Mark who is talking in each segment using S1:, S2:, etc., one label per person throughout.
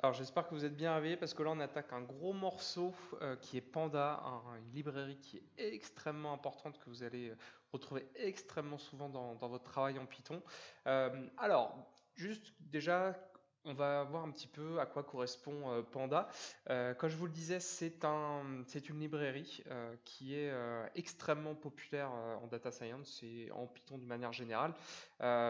S1: Alors j'espère que vous êtes bien réveillés parce que là on attaque un gros morceau qui est Panda, une librairie qui est extrêmement importante que vous allez retrouver extrêmement souvent dans votre travail en Python. Alors juste déjà on va voir un petit peu à quoi correspond Panda. Comme je vous le disais c'est une librairie qui est extrêmement populaire en data science et en Python d'une manière générale.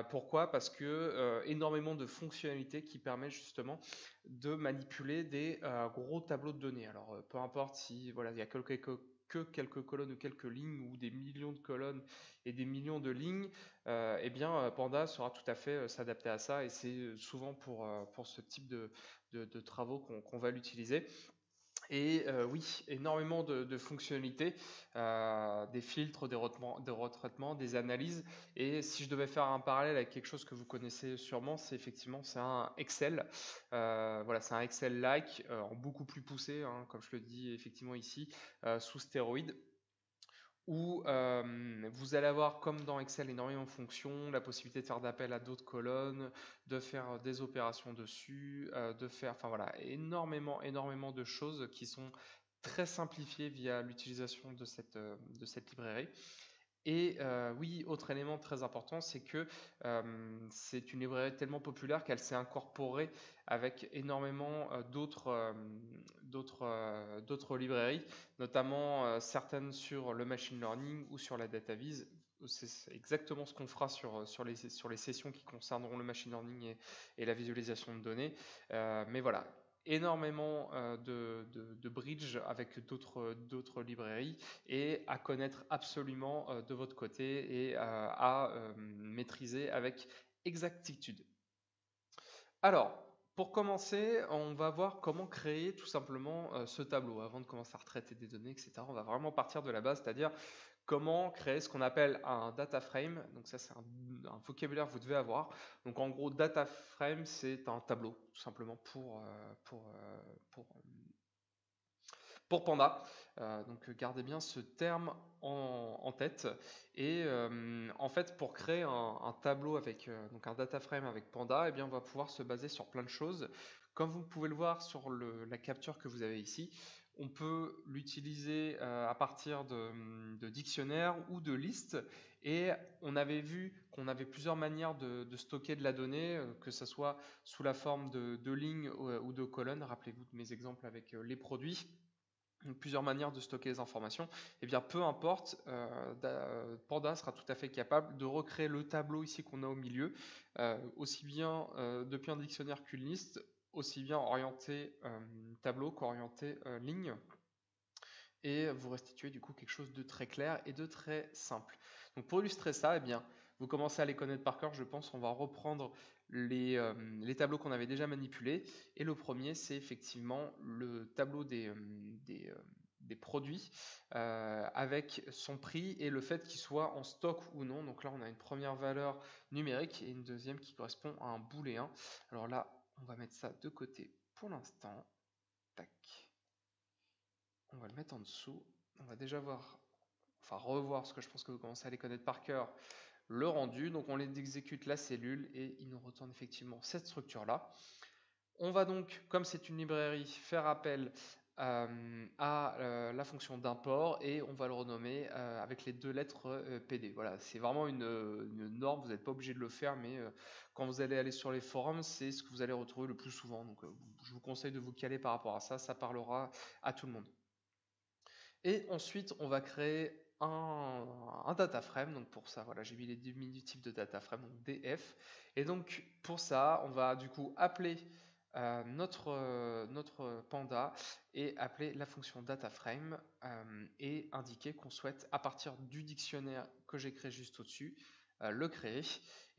S1: Pourquoi? Parce que énormément de fonctionnalités qui permettent justement de manipuler des gros tableaux de données. Alors, peu importe si voilà, il y a que quelques colonnes ou quelques lignes ou des millions de colonnes et des millions de lignes, eh bien Panda saura tout à fait s'adapter à ça et c'est souvent pour ce type de travaux qu'on va l'utiliser. Et oui, énormément de fonctionnalités, des filtres, des retraitements, des analyses. Et si je devais faire un parallèle avec quelque chose que vous connaissez sûrement, c'est un Excel. Voilà, c'est un Excel-like, en beaucoup plus poussé, hein, comme je le dis effectivement ici, sous stéroïdes où vous allez avoir, comme dans Excel, énormément de fonctions, la possibilité de faire d'appel à d'autres colonnes, de faire des opérations dessus, de faire, enfin voilà, énormément de choses qui sont très simplifiées via l'utilisation de cette librairie. Et oui, autre élément très important, c'est que c'est une librairie tellement populaire qu'elle s'est incorporée avec énormément d'autres librairies, notamment certaines sur le machine learning ou sur la data viz. C'est exactement ce qu'on fera sur les sessions qui concerneront le machine learning et la visualisation de données. Mais voilà, énormément de bridge avec d'autres librairies et à connaître absolument de votre côté et à maîtriser avec exactitude. Alors, pour commencer, on va voir comment créer tout simplement ce tableau. Avant de commencer à retraiter des données, etc., on va vraiment partir de la base, c'est-à-dire comment créer ce qu'on appelle un data frame. Donc ça, c'est un vocabulaire que vous devez avoir. Donc en gros, data frame, c'est un tableau, tout simplement pour, pour Panda. Donc gardez bien ce terme en tête. Et en fait, pour créer un tableau avec donc un data frame avec Panda, eh bien, on va pouvoir se baser sur plein de choses. Comme vous pouvez le voir sur la capture que vous avez ici, on peut l'utiliser à partir de dictionnaires ou de listes. Et on avait vu qu'on avait plusieurs manières de stocker de la donnée, que ce soit sous la forme de lignes ou de colonnes. Rappelez-vous de mes exemples avec les produits, plusieurs manières de stocker les informations, et bien peu importe, Panda sera tout à fait capable de recréer le tableau ici qu'on a au milieu, aussi bien depuis un dictionnaire qu'une liste, aussi bien orienté tableau qu'orienté ligne, et vous restituez du coup quelque chose de très clair et de très simple. Donc pour illustrer ça, eh bien, vous commencez à les connaître par cœur, je pense. On va reprendre les tableaux qu'on avait déjà manipulés. Et le premier, c'est effectivement le tableau des produits avec son prix et le fait qu'il soit en stock ou non. Donc là, on a une première valeur numérique et une deuxième qui correspond à un booléen. Alors là, on va mettre ça de côté pour l'instant. Tac. On va le mettre en dessous. On va déjà voir, enfin revoir, ce que je pense que vous commencez à les connaître par cœur, le rendu. Donc on les exécute la cellule et il nous retourne effectivement cette structure-là. On va donc, comme c'est une librairie, faire appel à la fonction d'import et on va le renommer avec les deux lettres PD. Voilà, c'est vraiment une norme, vous n'êtes pas obligé de le faire, mais quand vous allez aller sur les forums, c'est ce que vous allez retrouver le plus souvent. Donc je vous conseille de vous caler par rapport à ça, ça parlera à tout le monde. Et ensuite, on va créer un data frame. Donc pour ça, voilà, j'ai mis les diminutifs de data frame, donc DF. Et donc pour ça, on va du coup appeler notre panda et appeler la fonction data frame et indiquer qu'on souhaite, à partir du dictionnaire que j'ai créé juste au-dessus, le créer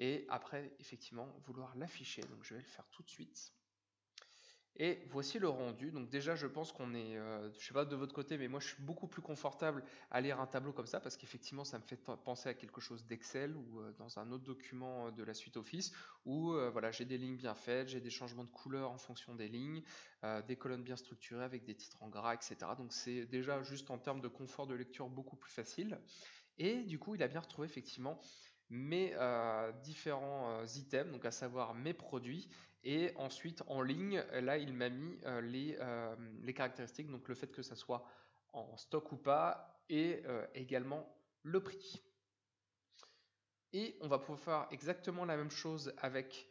S1: et après effectivement vouloir l'afficher. Donc je vais le faire tout de suite. Et voici le rendu. Donc déjà, je pense qu'on est, je sais pas de votre côté, mais moi je suis beaucoup plus confortable à lire un tableau comme ça parce qu'effectivement, ça me fait penser à quelque chose d'Excel ou dans un autre document de la suite Office où voilà, j'ai des lignes bien faites, j'ai des changements de couleur en fonction des lignes, des colonnes bien structurées avec des titres en gras, etc. Donc c'est déjà juste en termes de confort de lecture beaucoup plus facile. Et du coup, il a bien retrouvé effectivement mes différents items, donc à savoir mes produits Et ensuite, en ligne, là, il m'a mis les caractéristiques, donc le fait que ça soit en stock ou pas, et également le prix. Et on va pouvoir faire exactement la même chose avec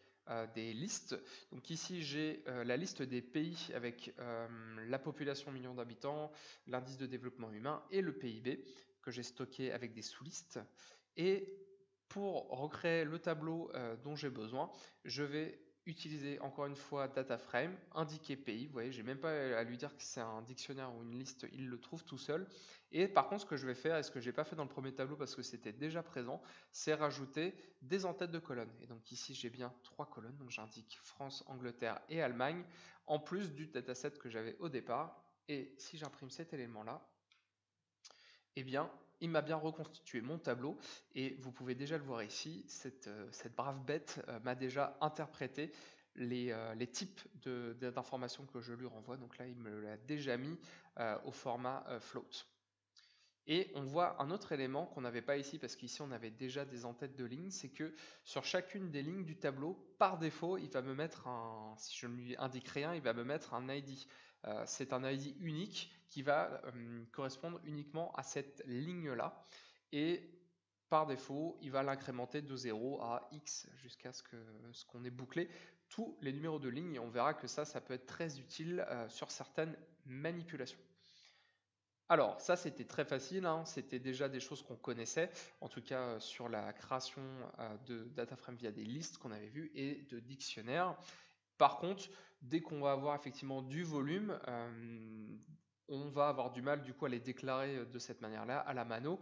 S1: des listes. Donc ici, j'ai la liste des pays avec la population million d'habitants, l'indice de développement humain et le PIB que j'ai stocké avec des sous-listes. Et pour recréer le tableau dont j'ai besoin, je vais utiliser encore une fois DataFrame, indiquer pays. Vous voyez, j'ai même pas à lui dire que c'est un dictionnaire ou une liste, il le trouve tout seul. Et par contre, ce que je vais faire, et ce que j'ai pas fait dans le premier tableau parce que c'était déjà présent, c'est rajouter des en-têtes de colonnes. Et donc ici, j'ai bien 3 colonnes. Donc j'indique France, Angleterre et Allemagne, en plus du dataset que j'avais au départ. Et si j'imprime cet élément-là, eh bien, il m'a bien reconstitué mon tableau. Et vous pouvez déjà le voir ici, cette brave bête m'a déjà interprété les types d'informations que je lui renvoie. Donc là, il me l'a déjà mis au format float. Et on voit un autre élément qu'on n'avait pas ici, parce qu'ici on avait déjà des en-têtes de lignes, c'est que sur chacune des lignes du tableau, par défaut, il va me mettre si je ne lui indique rien, il va me mettre un ID. C'est un ID unique qui va correspondre uniquement à cette ligne-là. Et par défaut, il va l'incrémenter de 0 à X jusqu'à ce qu'on ait bouclé tous les numéros de ligne. Et on verra que ça peut être très utile sur certaines manipulations. Alors, ça c'était très facile, hein. C'était déjà des choses qu'on connaissait, en tout cas sur la création de DataFrame via des listes qu'on avait vues et de dictionnaires. Par contre, dès qu'on va avoir effectivement du volume, on va avoir du mal du coup à les déclarer de cette manière-là, à la mano.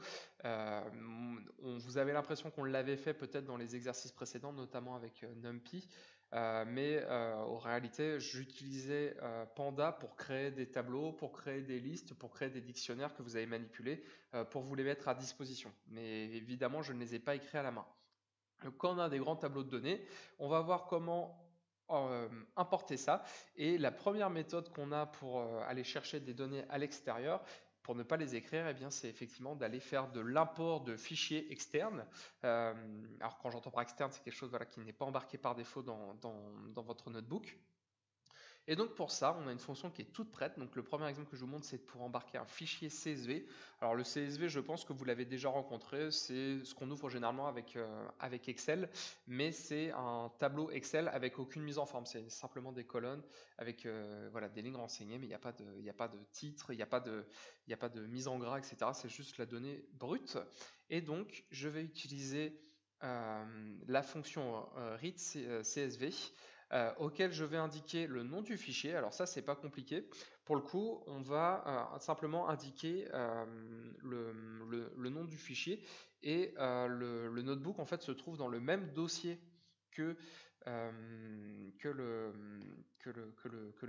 S1: Vous avez l'impression qu'on l'avait fait peut-être dans les exercices précédents, notamment avec NumPy. Mais en réalité, j'utilisais Panda pour créer des tableaux, pour créer des listes, pour créer des dictionnaires que vous avez manipulés, pour vous les mettre à disposition. Mais évidemment, je ne les ai pas écrits à la main. Donc, quand on a des grands tableaux de données, on va voir comment importer ça. Et la première méthode qu'on a pour aller chercher des données à l'extérieur, pour ne pas les écrire, eh bien, c'est effectivement d'aller faire de l'import de fichiers externes. Alors quand j'entends par externe, c'est quelque chose voilà, qui n'est pas embarqué par défaut dans votre notebook. Et donc pour ça, on a une fonction qui est toute prête. Donc le premier exemple que je vous montre, c'est pour embarquer un fichier CSV. Alors le CSV, je pense que vous l'avez déjà rencontré. C'est ce qu'on ouvre généralement avec Excel, mais c'est un tableau Excel avec aucune mise en forme. C'est simplement des colonnes avec voilà, des lignes renseignées, mais il n'y a pas de titre, il n'y a pas de mise en gras, etc. C'est juste la donnée brute. Et donc je vais utiliser la fonction read CSV auquel je vais indiquer le nom du fichier. Alors ça, c'est pas compliqué. Pour le coup, on va simplement indiquer le nom du fichier et le notebook en fait se trouve dans le même dossier que, que le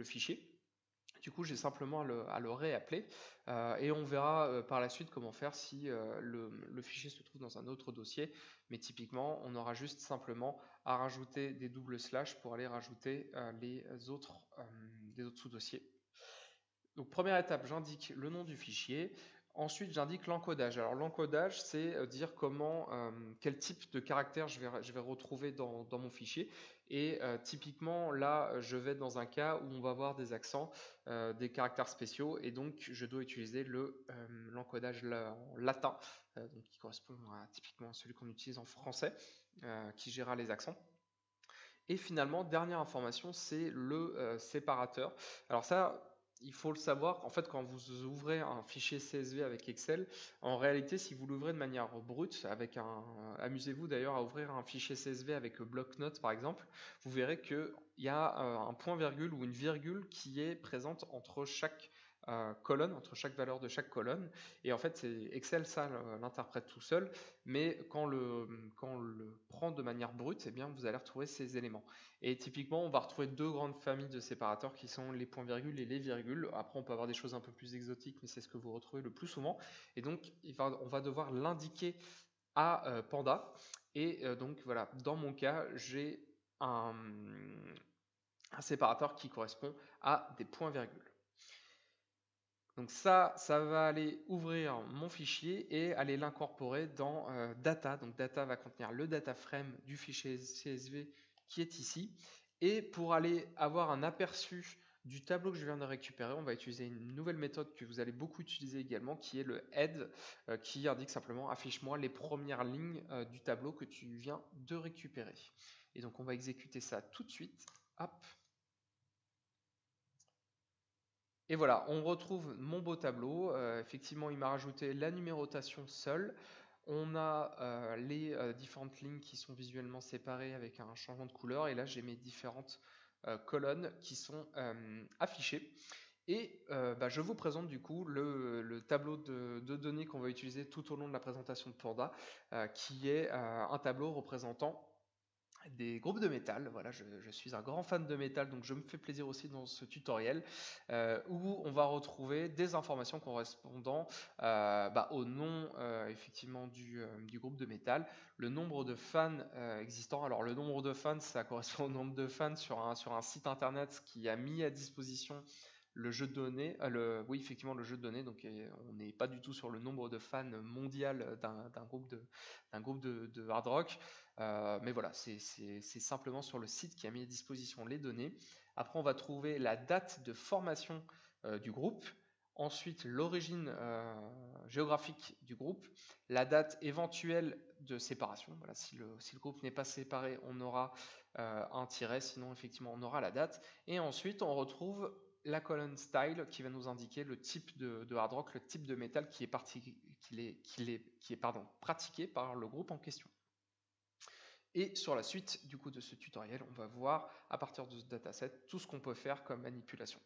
S1: fichier. Du coup, j'ai simplement à le réappeler et on verra par la suite comment faire si le fichier se trouve dans un autre dossier. Mais typiquement, on aura juste simplement à rajouter des doubles slash pour aller rajouter des autres sous-dossiers. Donc première étape, j'indique le nom du fichier. Ensuite, j'indique l'encodage. Alors l'encodage, c'est dire quel type de caractère je vais retrouver dans mon fichier. Et typiquement, là, je vais être dans un cas où on va avoir des accents, des caractères spéciaux, et donc je dois utiliser l'encodage latin, donc qui correspond typiquement à celui qu'on utilise en français, qui gérera les accents. Et finalement, dernière information, c'est le séparateur. Alors ça, il faut le savoir, en fait, quand vous ouvrez un fichier CSV avec Excel, en réalité, si vous l'ouvrez de manière brute, amusez-vous d'ailleurs à ouvrir un fichier CSV avec bloc-notes par exemple, vous verrez qu'il y a un point-virgule ou une virgule qui est présente entre chaque colonne, entre chaque valeur de chaque colonne. Et en fait, c'est Excel, ça l'interprète tout seul, mais quand on le prend de manière brute, eh bien, vous allez retrouver ces éléments. Et typiquement, on va retrouver deux grandes familles de séparateurs qui sont les points-virgules et les virgules. Après, on peut avoir des choses un peu plus exotiques, mais c'est ce que vous retrouvez le plus souvent. Et donc, on va devoir l'indiquer à Panda. Et donc, voilà, dans mon cas, j'ai un séparateur qui correspond à des points-virgules. Donc ça va aller ouvrir mon fichier et aller l'incorporer dans data. Donc data va contenir le data frame du fichier CSV qui est ici. Et pour aller avoir un aperçu du tableau que je viens de récupérer, on va utiliser une nouvelle méthode que vous allez beaucoup utiliser également, qui est le head, qui indique simplement affiche-moi les premières lignes du tableau que tu viens de récupérer. Et donc on va exécuter ça tout de suite. Hop. Et voilà, on retrouve mon beau tableau. Effectivement, il m'a rajouté la numérotation seule. On a les différentes lignes qui sont visuellement séparées avec un changement de couleur. Et là, j'ai mes différentes colonnes qui sont affichées. Et bah, je vous présente du coup le tableau de données qu'on va utiliser tout au long de la présentation de Panda, qui est un tableau représentant des groupes de métal. Voilà, je suis un grand fan de métal, donc je me fais plaisir aussi dans ce tutoriel où on va retrouver des informations correspondant bah, au nom effectivement du groupe de métal, le nombre de fans existants. Alors le nombre de fans, ça correspond au nombre de fans sur un site internet qui a mis à disposition le jeu de données, oui effectivement le jeu de données, donc on n'est pas du tout sur le nombre de fans mondial d'un groupe de hard rock, mais voilà, c'est simplement sur le site qui a mis à disposition les données. Après on va trouver la date de formation du groupe, ensuite l'origine géographique du groupe, la date éventuelle de séparation, voilà, si le groupe n'est pas séparé on aura un tiret, sinon effectivement on aura la date, et ensuite on retrouve la colonne style qui va nous indiquer le type de hard rock, le type de métal qui est pratiqué par le groupe en question. Et sur la suite du coup de ce tutoriel, on va voir à partir de ce dataset tout ce qu'on peut faire comme manipulation.